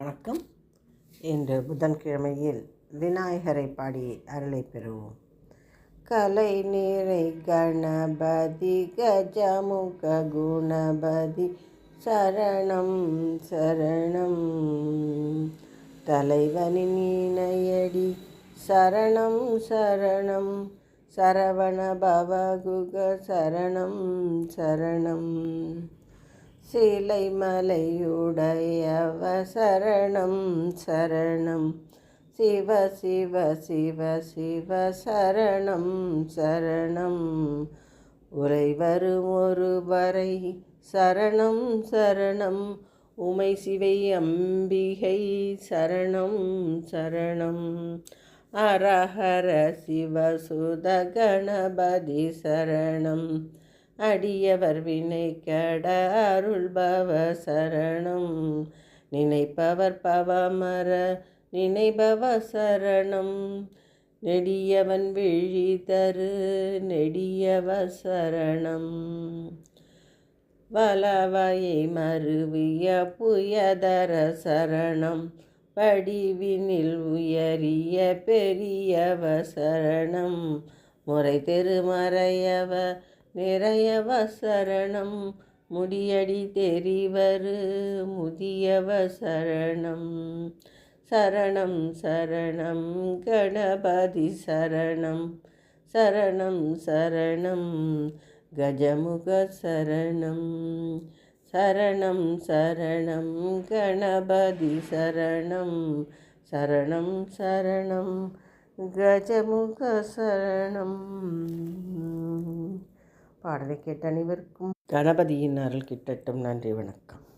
வணக்கம். இன்று புதன்கிழமையில் விநாயகரை பாடி அருளை பெறுவோம். கலை நீரை கணபதி கஜமுக குணபதி சரணம் சரணம். தலைவனின் இணையடி சரணம் சரணம். சரவண பவகுக சரணம் சரணம். சிலை மலையுடையவ சரணம் சரணம். சிவ சிவ சிவ சிவ சரணம் சரணம். உரை வரும் ஒருவரை சரணம் சரணம். உமை சிவை அம்பிகை சரணம் சரணம். அரஹர சிவசுத கணபதி சரணம். அடியவர் வினை கட அருள்பவ சரணம். நினைப்பவர் பவமர நினைபவ சரணம். நெடியவன் விழி தரு நெடியவ சரணம். வலவையை மருவிய புயதர சரணம். படிவினில் உயரிய பெரியவ சரணம். முறை திருமறையவ நிறையவ சரணம். முடியடி தெரிவரு முதியவ சரணம். சரணம் சரணம் கணபதி சரணம். சரணம் சரணம் கஜமுக சரணம். சரணம் சரணம் கணபதி சரணம். சரணம் சரணம் கஜமுக சரணம். பாடலை கேட்ட அனைவருக்கும் கணபதியின் அருள் கிட்டட்டும். நன்றி, வணக்கம்.